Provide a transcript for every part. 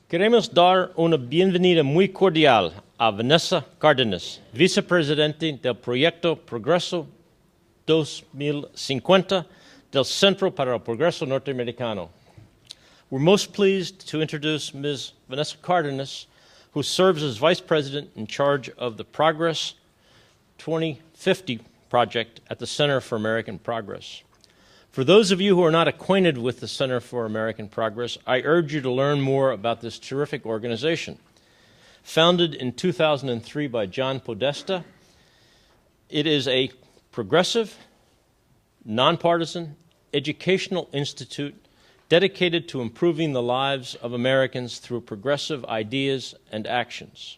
Queremos dar una bienvenida muy cordial a Vanessa Cardenas, vicepresidente del Proyecto Progreso 2050 del Centro para el Progreso Norteamericano. We're most pleased to introduce Ms. Vanessa Cardenas, who serves as Vice President in charge of the Progress 2050 project at the Center for American Progress. For those of you who are not acquainted with the Center for American Progress, I urge you to learn more about this terrific organization. Founded in 2003 by John Podesta, it is a progressive, nonpartisan, educational institute dedicated to improving the lives of Americans through progressive ideas and actions.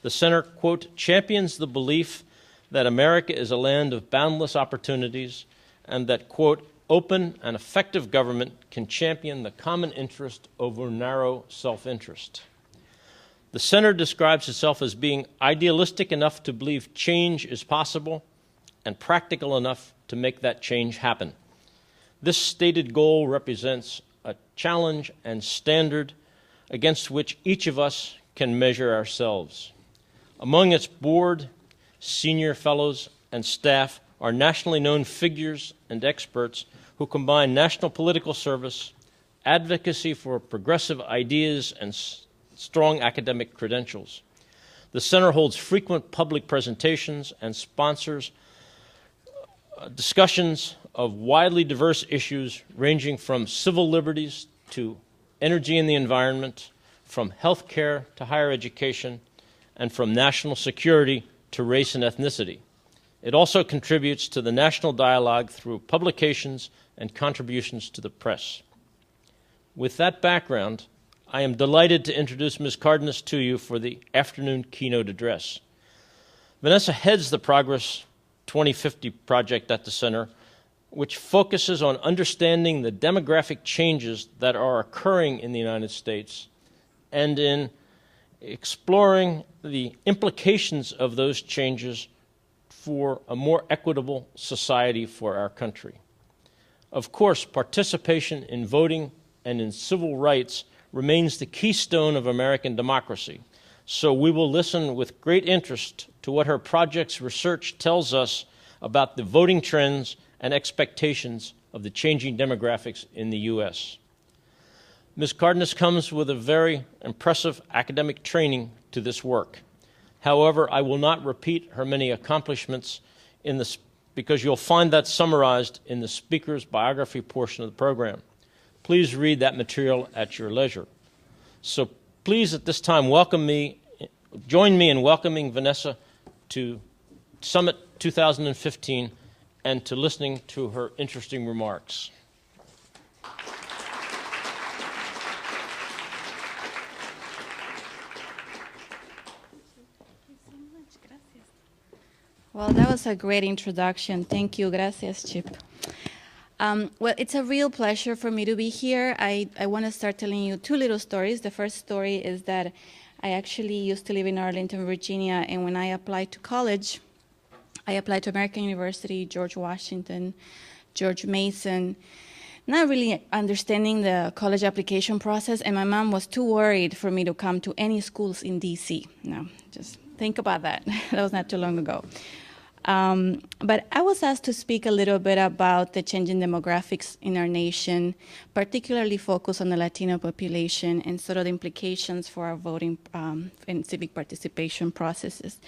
The Center, quote, champions the belief that America is a land of boundless opportunities and that, quote, open and effective government can champion the common interest over narrow self-interest. The Center describes itself as being idealistic enough to believe change is possible and practical enough to make that change happen. This stated goal represents a challenge and standard against which each of us can measure ourselves. Among its board, senior fellows, and staff are nationally known figures and experts who combine national political service, advocacy for progressive ideas, and strong academic credentials. The Center holds frequent public presentations and sponsors discussions of widely diverse issues ranging from civil liberties to energy and the environment, from health care to higher education, and from national security to race and ethnicity. It also contributes to the national dialogue through publications and contributions to the press. With that background, I am delighted to introduce Ms. Cardenas to you for the afternoon keynote address. Vanessa heads the Progress 2050 project at the Center, which focuses on understanding the demographic changes that are occurring in the United States and in exploring the implications of those changes for a more equitable society for our country. Of course, participation in voting and in civil rights remains the keystone of American democracy, so we will listen with great interest to what her project's research tells us about the voting trends and expectations of the changing demographics in the U.S. Ms. Cardenas comes with a very impressive academic training to this work. However, I will not repeat her many accomplishments because you'll find that summarized in the speaker's biography portion of the program. Please read that material at your leisure. So please, at this time, join me in welcoming Vanessa to Summit 2015 and to listening to her interesting remarks. Well, that was a great introduction. Thank you. Gracias, Chip. Well, it's a real pleasure for me to be here. I want to start telling you two little stories. The first story is that I actually used to live in Arlington, Virginia, and when I applied to college, I applied to American University, George Washington, George Mason, not really understanding the college application process, and my mom was too worried for me to come to any schools in D.C. Now, just think about that. That was not too long ago. But I was asked to speak a little bit about the changing demographics in our nation, particularly focus on the Latino population and sort of the implications for our voting and civic participation processes.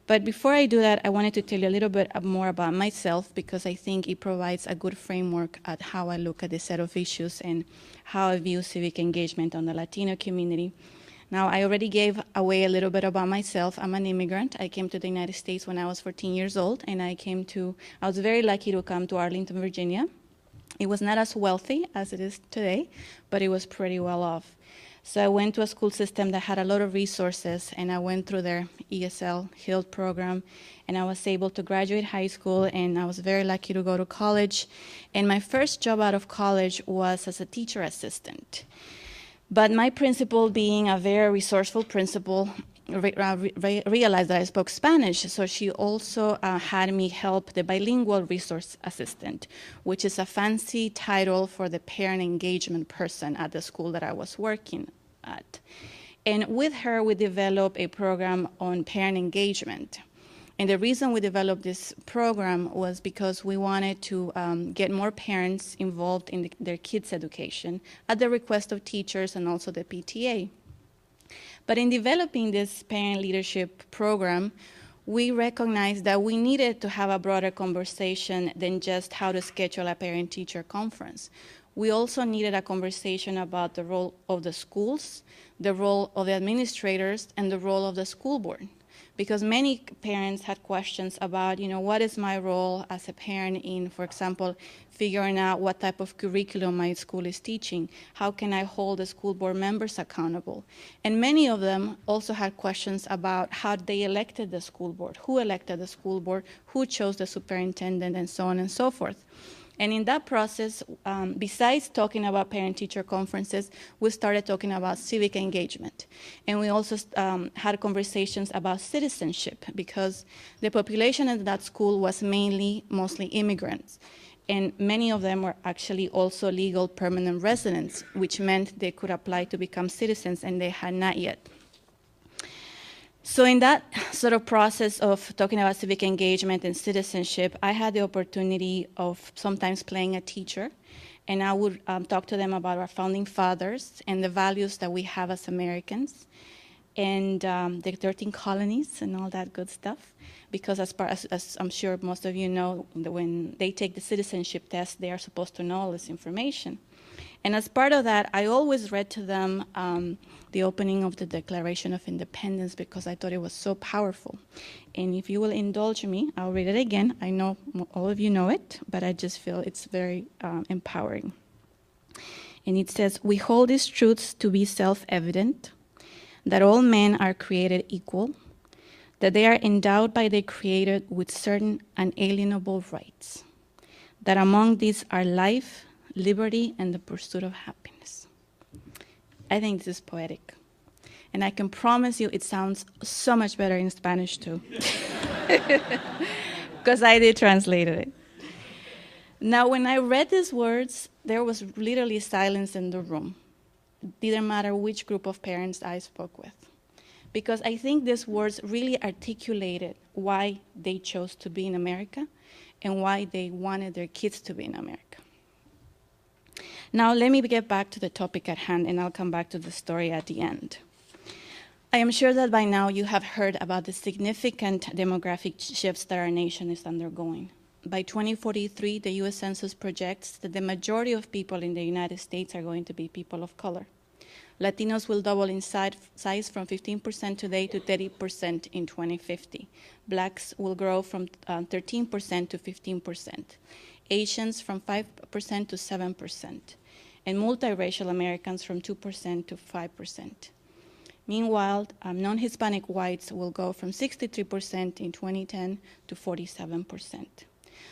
But before I do that, I wanted to tell you a little bit more about myself because I think it provides a good framework at how I look at this set of issues and how I view civic engagement on the Latino community. Now, I already gave away a little bit about myself. I'm an immigrant. I came to the United States when I was 14 years old, and I was very lucky to come to Arlington, Virginia. It was not as wealthy as it is today, but it was pretty well off. So I went to a school system that had a lot of resources, and I went through their ESL HILD program, and I was able to graduate high school, and I was very lucky to go to college. And my first job out of college was as a teacher assistant. But my principal, being a very resourceful principal, realized that I spoke Spanish, so she also had me help the bilingual resource assistant, which is a fancy title for the parent engagement person at the school that I was working at. And with her, we developed a program on parent engagement. And the reason we developed this program was because we wanted to get more parents involved in their kids' education at the request of teachers and also the PTA. But in developing this parent leadership program, we recognized that we needed to have a broader conversation than just how to schedule a parent-teacher conference. We also needed a conversation about the role of the schools, the role of the administrators, and the role of the school board. Because many parents had questions about, what is my role as a parent in, for example, figuring out what type of curriculum my school is teaching? How can I hold the school board members accountable? And many of them also had questions about how they elected the school board, who elected the school board, who chose the superintendent, and so on and so forth. And in that process, besides talking about parent-teacher conferences, we started talking about civic engagement. And we also had conversations about citizenship, because the population at that school was mostly immigrants. And many of them were actually also legal permanent residents, which meant they could apply to become citizens, and they had not yet. So in that sort of process of talking about civic engagement and citizenship, I had the opportunity of sometimes playing a teacher, and I would talk to them about our founding fathers and the values that we have as Americans, and the 13 colonies and all that good stuff. Because as I'm sure most of you know, when they take the citizenship test, they are supposed to know all this information. And as part of that, I always read to them the opening of the Declaration of Independence, because I thought it was so powerful. And if you will indulge me, I'll read it again. I know all of you know it, but I just feel it's very empowering. And it says, "We hold these truths to be self-evident, that all men are created equal, that they are endowed by their Creator with certain unalienable rights, that among these are life, liberty, and the pursuit of happiness." I think this is poetic. And I can promise you it sounds so much better in Spanish too. Because I did translate it. Now, when I read these words, there was literally silence in the room. Didn't matter which group of parents I spoke with. Because I think these words really articulated why they chose to be in America and why they wanted their kids to be in America. Now, let me get back to the topic at hand, and I'll come back to the story at the end. I am sure that by now you have heard about the significant demographic shifts that our nation is undergoing. By 2043, the U.S. Census projects that the majority of people in the United States are going to be people of color. Latinos will double in size from 15% today to 30% in 2050. Blacks will grow from 13% to 15%. Asians from 5% to 7%. And multiracial Americans from 2% to 5%. Meanwhile, non-Hispanic whites will go from 63% in 2010 to 47%.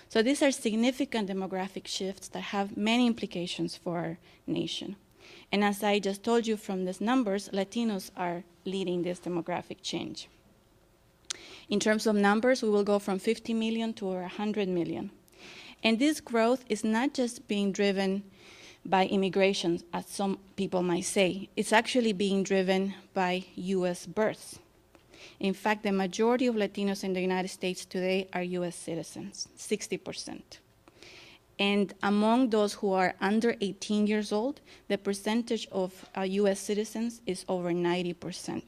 So these are significant demographic shifts that have many implications for our nation. And as I just told you from these numbers, Latinos are leading this demographic change. In terms of numbers, we will go from 50 million to over 100 million. And this growth is not just being driven by immigration, as some people might say. It's actually being driven by U.S. births. In fact, the majority of Latinos in the United States today are U.S. citizens, 60%. And among those who are under 18 years old, the percentage of U.S. citizens is over 90%.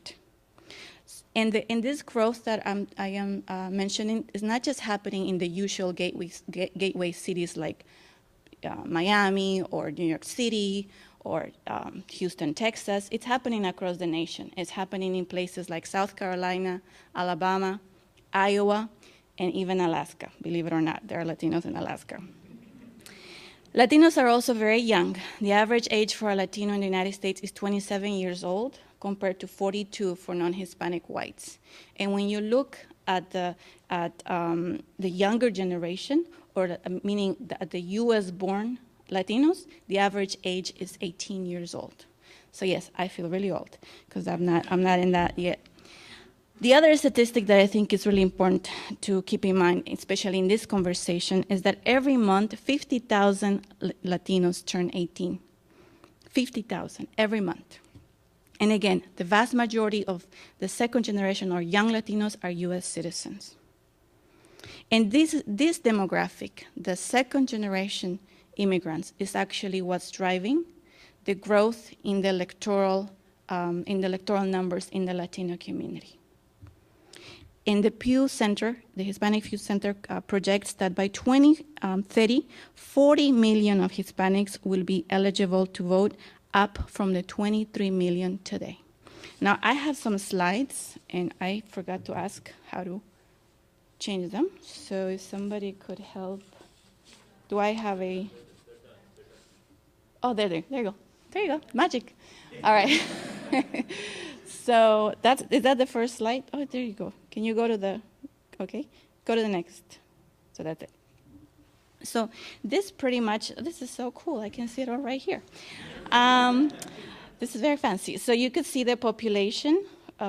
And this growth that I am mentioning is not just happening in the usual gateway cities like Miami or New York City or Houston, Texas. It's happening across the nation. It's happening in places like South Carolina, Alabama, Iowa, and even Alaska. Believe it or not, there are Latinos in Alaska. Latinos are also very young. The average age for a Latino in the United States is 27 years old, compared to 42 for non-Hispanic whites. And when you look at the younger generation, or meaning the U.S.-born Latinos, the average age is 18 years old. So yes, I feel really old because I'm not in that yet. The other statistic that I think is really important to keep in mind, especially in this conversation, is that every month 50,000 Latinos turn 18. 50,000 every month. And again, the vast majority of the second generation or young Latinos are US citizens. And this demographic, the second generation immigrants, is actually what's driving the growth in the electoral numbers in the Latino community. In the Pew Center, the Hispanic Pew Center projects that by 2030, 40 million of Hispanics will be eligible to vote, up from the 23 million today. Now, I have some slides, and I forgot to ask how to change them. So if somebody could help. Do I have a... Oh, there you go. There you go, magic. All right. So is that the first slide? Oh, there you go. Can you go to the, okay, go to the next. So that's it. So this pretty much, this is so cool. I can see it all right here. This is very fancy. So you could see the population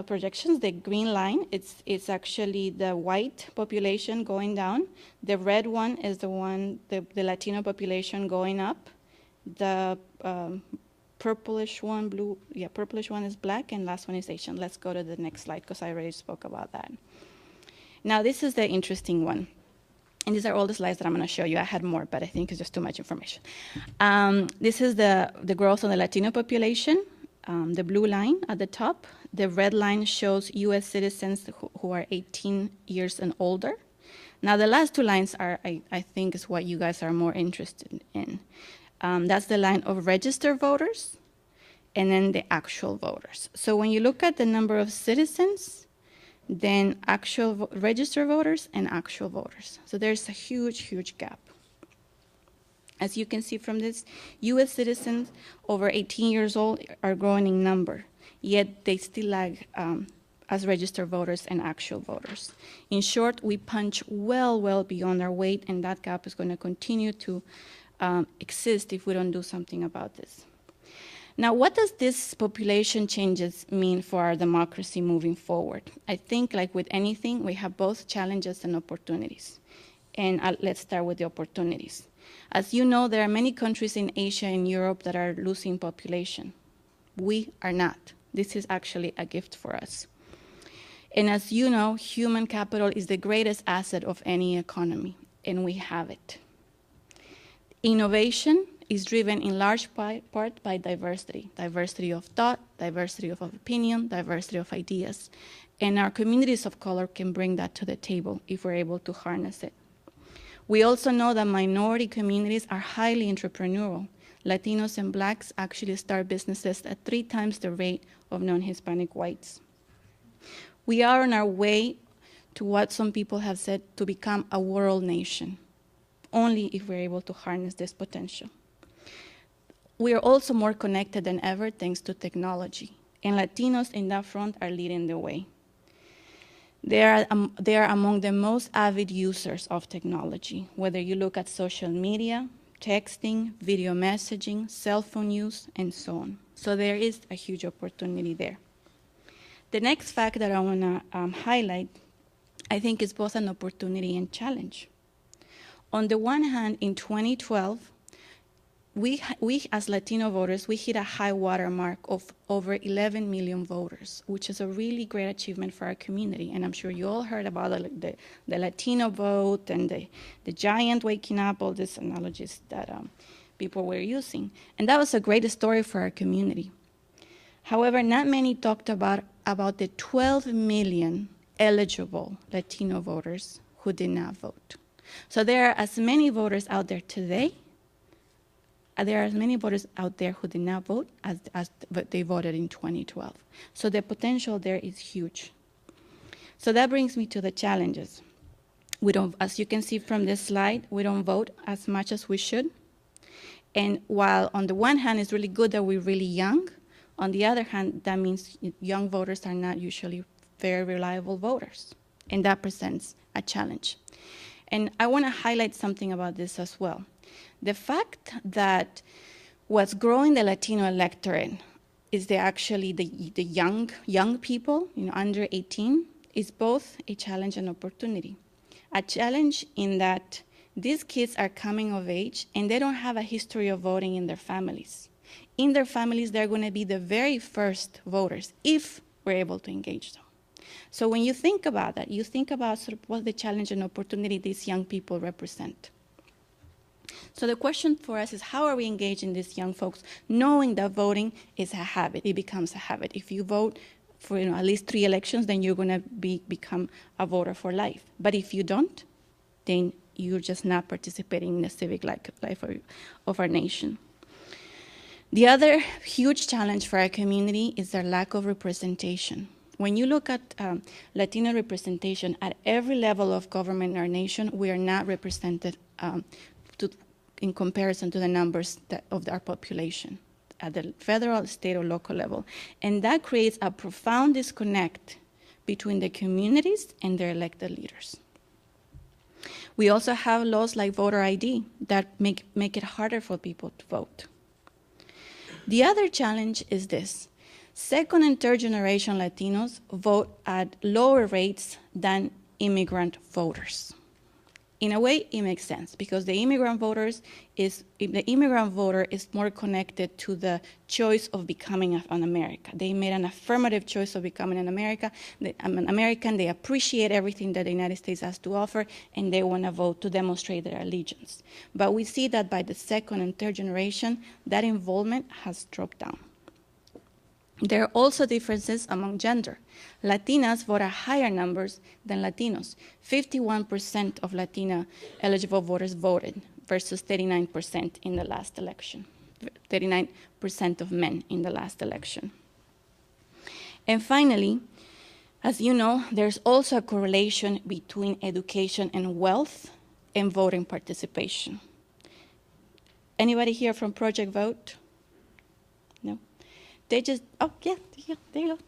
projections. The green line, it's actually the white population going down. The red one is the Latino population going up. The purplish one, purplish one is black, and last one is Asian. Let's go to the next slide, because I already spoke about that. Now, this is the interesting one. And these are all the slides that I'm going to show you. I had more, but I think it's just too much information. This is the growth of the Latino population, the blue line at the top. The red line shows US citizens who are 18 years and older. Now, the last two lines are, I think, is what you guys are more interested in. That's the line of registered voters and then the actual voters. So when you look at the number of citizens, then actual registered voters and actual voters. So there's a huge, huge gap. As you can see from this, US citizens over 18 years old are growing in number, yet they still lag as registered voters and actual voters. In short, we punch well beyond our weight, and that gap is going to continue to exist if we don't do something about this. Now, what does this population changes mean for our democracy moving forward? I think, like with anything, we have both challenges and opportunities. And let's start with the opportunities. As you know, there are many countries in Asia and Europe that are losing population. We are not. This is actually a gift for us. And as you know, human capital is the greatest asset of any economy, and we have it. Innovation is driven in large part by diversity. Diversity of thought, diversity of opinion, diversity of ideas. And our communities of color can bring that to the table if we're able to harness it. We also know that minority communities are highly entrepreneurial. Latinos and Blacks actually start businesses at 3 times the rate of non-Hispanic whites. We are on our way to what some people have said to become a world nation, only if we're able to harness this potential. We are also more connected than ever thanks to technology, and Latinos in that front are leading the way. They are among the most avid users of technology, whether you look at social media, texting, video messaging, cell phone use, and so on. So there is a huge opportunity there. The next fact that I want to highlight, I think, is both an opportunity and challenge. On the one hand, in 2012, we as Latino voters, we hit a high water mark of over 11 million voters, which is a really great achievement for our community. And I'm sure you all heard about the Latino vote and the giant waking up, all these analogies that people were using. And that was a great story for our community. However, not many talked about the 12 million eligible Latino voters who did not vote. So there are as many voters out there today. There are as many voters out there who did not vote as they voted in 2012. So the potential there is huge. So that brings me to the challenges. We don't, as you can see from this slide, we don't vote as much as we should. And while on the one hand, it's really good that we're really young, on the other hand, that means young voters are not usually very reliable voters. And that presents a challenge. And I want to highlight something about this as well. The fact that what's growing the Latino electorate is actually the young people, under 18, is both a challenge and opportunity. A challenge in that these kids are coming of age and they don't have a history of voting in their families. in their families, they're going to be the very first voters if we're able to engage them. So when you think about that, you think about sort of what the challenge and opportunity these young people represent. So the question for us is, how are we engaging these young folks, knowing that voting is a habit? It becomes a habit. If you vote for at least 3 elections, then you're going to become a voter for life. But if you don't, then you're just not participating in the civic life of our nation. The other huge challenge for our community is their lack of representation. When you look at Latino representation at every level of government in our nation, we are not represented in comparison to the numbers of our population at the federal, state, or local level. And that creates a profound disconnect between the communities and their elected leaders. We also have laws like voter ID that make it harder for people to vote. The other challenge is this. Second and third generation Latinos vote at lower rates than immigrant voters. In a way, it makes sense because the immigrant voter is more connected to the choice of becoming an American. They made an affirmative choice of becoming an American. They appreciate everything that the United States has to offer, and they want to vote to demonstrate their allegiance. But we see that by the second and third generation, that involvement has dropped down. There are also differences among gender. Latinas vote at higher numbers than Latinos. 51% of Latina eligible voters voted versus 39% in the last election. 39% of men in the last election. And finally, as you know, there's also a correlation between education and wealth and voting participation. Anybody here from Project Vote? No? They just, oh, yeah, there you go.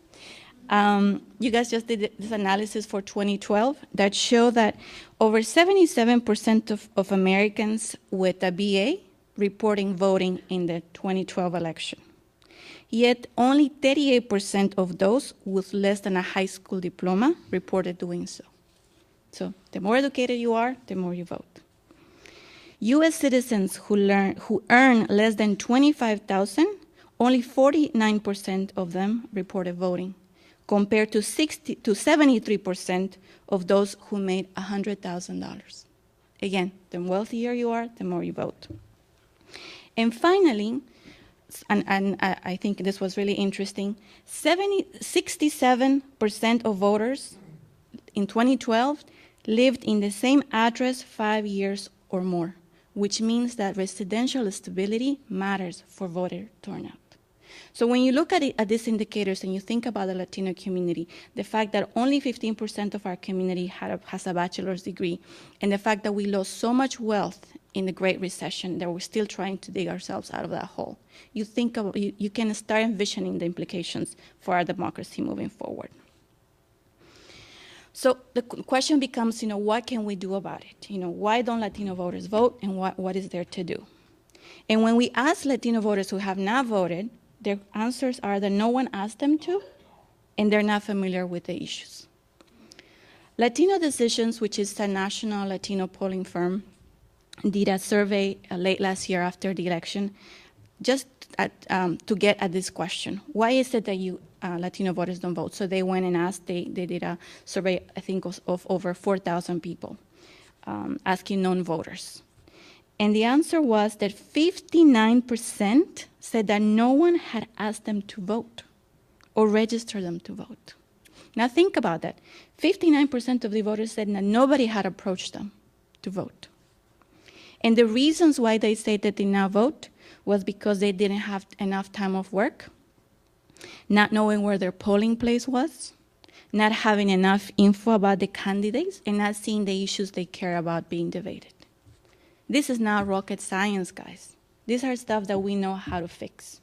You guys just did this analysis for 2012 that showed that over 77% of Americans with a BA reporting voting in the 2012 election. Yet only 38% of those with less than a high school diploma reported doing so. So the more educated you are, the more you vote. US citizens who earn less than $25,000, only 49% of them reported voting, compared to 73% of those who made $100,000. Again, the wealthier you are, the more you vote. And finally, and I think this was really interesting, 67% of voters in 2012 lived in the same address 5 years or more, which means that residential stability matters for voter turnout. So when you look at these indicators and you think about the Latino community, the fact that only 15% of our community has a bachelor's degree, and the fact that we lost so much wealth in the Great Recession that we're still trying to dig ourselves out of that hole, you can start envisioning the implications for our democracy moving forward. So the question becomes, what can we do about it? Why don't Latino voters vote, and what is there to do? And when we ask Latino voters who have not voted, their answers are that no one asked them to, and they're not familiar with the issues. Latino Decisions, which is a national Latino polling firm, did a survey late last year after the election, just to get at this question. Why is it that Latino voters don't vote? So they went and asked, they did a survey, I think, of over 4,000 people, asking non-voters. And the answer was that 59% said that no one had asked them to vote or registered them to vote. Now think about that. 59% of the voters said that nobody had approached them to vote. And the reasons why they said that they did not vote was because they didn't have enough time off work, not knowing where their polling place was, not having enough info about the candidates, and not seeing the issues they care about being debated. This is not rocket science, guys. These are stuff that we know how to fix.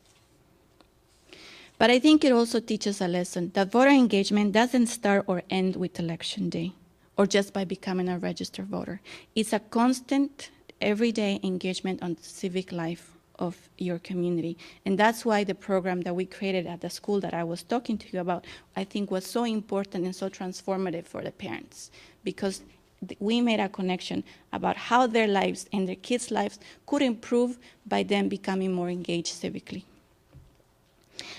But I think it also teaches a lesson that voter engagement doesn't start or end with election day or just by becoming a registered voter. It's a constant, everyday engagement on the civic life of your community. And that's why the program that we created at the school that I was talking to you about, I think was so important and so transformative for the parents, because we made a connection about how their lives and their kids' lives could improve by them becoming more engaged civically.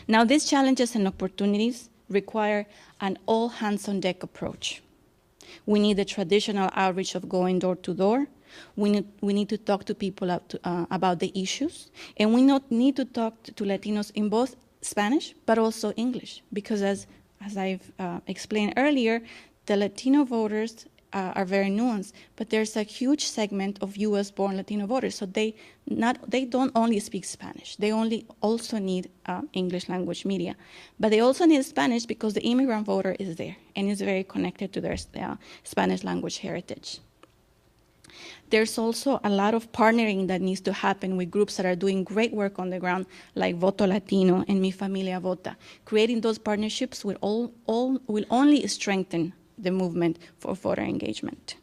Now, these challenges and opportunities require an all-hands-on-deck approach. We need the traditional outreach of going door to door. We need to talk to people about the issues. And we need to talk to Latinos in both Spanish, but also English. Because as I've explained earlier, the Latino voters are very nuanced, but there's a huge segment of US-born Latino voters. So they don't only speak Spanish. They also need English language media. But they also need Spanish because the immigrant voter is there and is very connected to their Spanish language heritage. There's also a lot of partnering that needs to happen with groups that are doing great work on the ground, like Voto Latino and Mi Familia Vota. Creating those partnerships will only strengthen the movement for voter engagement.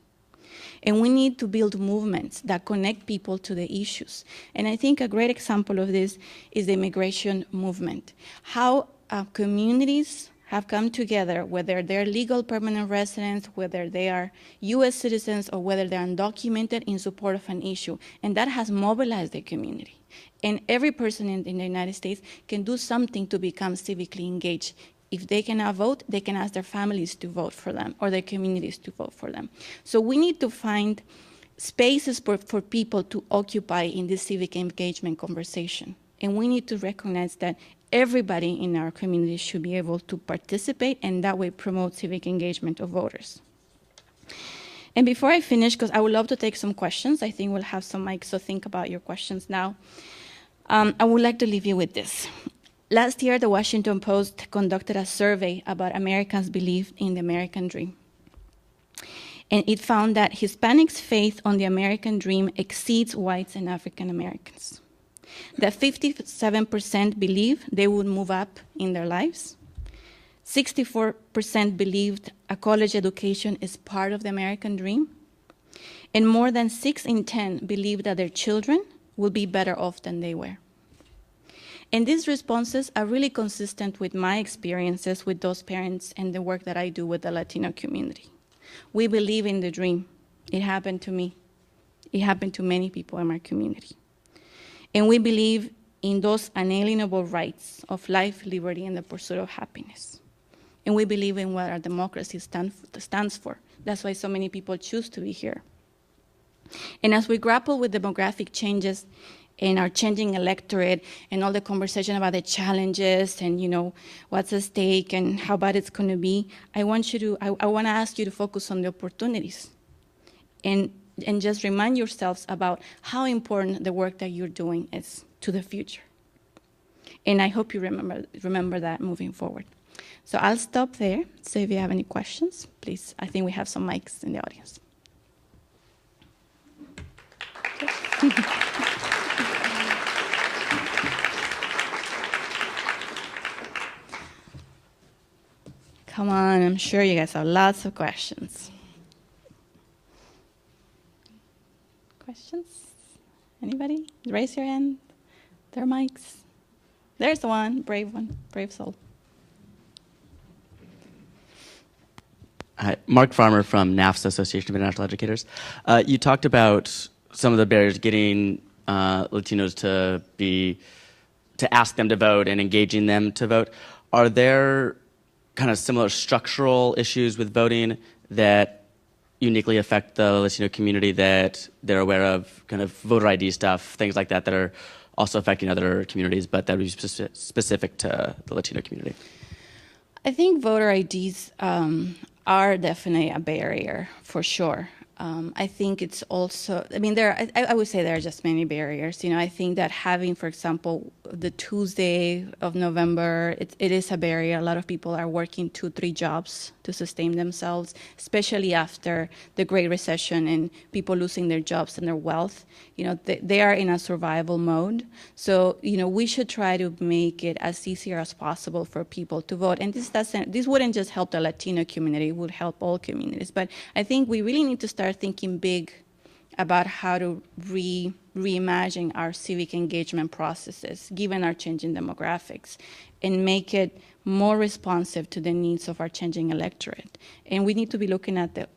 And we need to build movements that connect people to the issues. And I think a great example of this is the immigration movement. How communities have come together, whether they're legal permanent residents, whether they are US citizens, or whether they're undocumented, in support of an issue. And that has mobilized the community. And every person in the United States can do something to become civically engaged. If they cannot vote, they can ask their families to vote for them or their communities to vote for them. So we need to find spaces for people to occupy in this civic engagement conversation. And we need to recognize that everybody in our community should be able to participate and that way promote civic engagement of voters. And before I finish, because I would love to take some questions, I think we'll have some mics, so think about your questions now. I would like to leave you with this. Last year, the Washington Post conducted a survey about Americans' belief in the American dream. And it found that Hispanics' faith on the American dream exceeds whites and African Americans. That 57% believe they would move up in their lives. 64% believed a college education is part of the American dream. And more than 6 in 10 believe that their children will be better off than they were. And these responses are really consistent with my experiences with those parents and the work that I do with the Latino community. We believe in the dream. It happened to me. It happened to many people in my community. And we believe in those unalienable rights of life, liberty, and the pursuit of happiness. And we believe in what our democracy stands for. That's why so many people choose to be here. And as we grapple with demographic changes in our changing electorate and all the conversation about the challenges and, what's at stake and how bad it's going to be, I want to ask you to focus on the opportunities and just remind yourselves about how important the work that you're doing is to the future. And I hope you remember that moving forward. So I'll stop there. So if you have any questions, please. I think we have some mics in the audience. Come on, I'm sure you guys have lots of questions. Questions? Anybody? Raise your hand. There are mics. There's one, brave soul. Hi, Mark Farmer from NAFSA, Association of International Educators. You talked about some of the barriers getting Latinos to ask them to vote and engaging them to vote. Are there kind of similar structural issues with voting that uniquely affect the Latino community that they're aware of, kind of voter ID stuff, things like that are also affecting other communities, but that would be specific to the Latino community? I think voter IDs are definitely a barrier, for sure. I think it's also, I would say there are just many barriers. I think that having, for example, the Tuesday of November, it is a barrier. A lot of people are working 2-3 jobs to sustain themselves, especially after the Great Recession and people losing their jobs and their wealth. They are in a survival mode. So, we should try to make it as easier as possible for people to vote. And this wouldn't just help the Latino community, it would help all communities. But I think we really need to start thinking big about how to reimagine our civic engagement processes, given our changing demographics, and make it more responsive to the needs of our changing electorate. And we need to be looking at the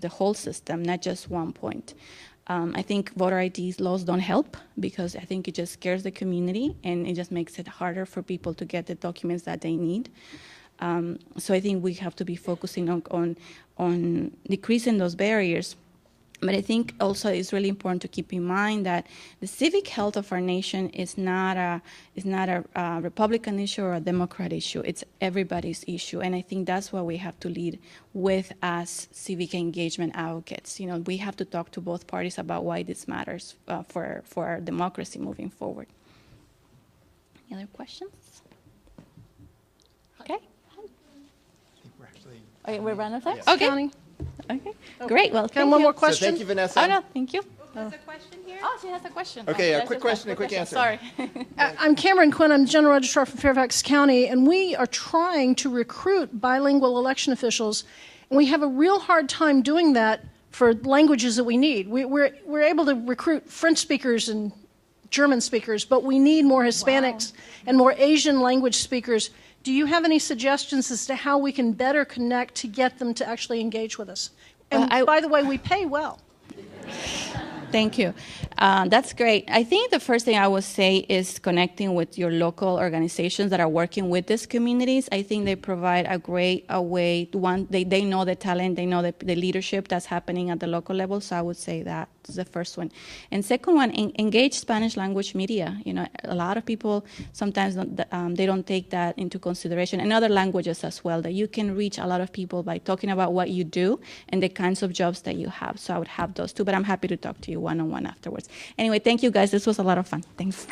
whole system, not just one point. I think voter ID laws don't help because I think it just scares the community and it just makes it harder for people to get the documents that they need. So I think we have to be focusing on decreasing those barriers. But I think also it's really important to keep in mind that the civic health of our nation is not a Republican issue or a Democrat issue. It's everybody's issue, and I think that's why we have to lead with as civic engagement advocates. You know, we have to talk to both parties about why this matters for our democracy moving forward. Any other questions? Okay. Okay, we're running out of time? Yes. Okay. County. Okay. Great. Well, Can I one more So question? thank you, Vanessa. Oh, no, thank you. There's a question here. Oh, she has a question. Okay, Oh, a that's quick just question, a a quick answer. Sorry. I'm Cameron Quinn. I'm General Registrar from Fairfax County, and we are trying to recruit bilingual election officials, and we have a real hard time doing that for languages that we need. We're able to recruit French speakers and German speakers, but we need more Hispanics and more Asian language speakers. Do you have any suggestions as to how we can better connect to get them to actually engage with us? And by the way, we pay well. Thank you. That's great. I think the first thing I would say is connecting with your local organizations that are working with these communities. I think they provide a great way. One, they know the talent, they know the leadership that's happening at the local level. So I would say that's the first one. And second one, engage Spanish language media. You know, a lot of people sometimes they don't take that into consideration, and other languages as well. That you can reach a lot of people by talking about what you do and the kinds of jobs that you have. So I would have those two, but I'm happy to talk to you one-on-one afterwards. Anyway, thank you guys. This was a lot of fun. Thanks.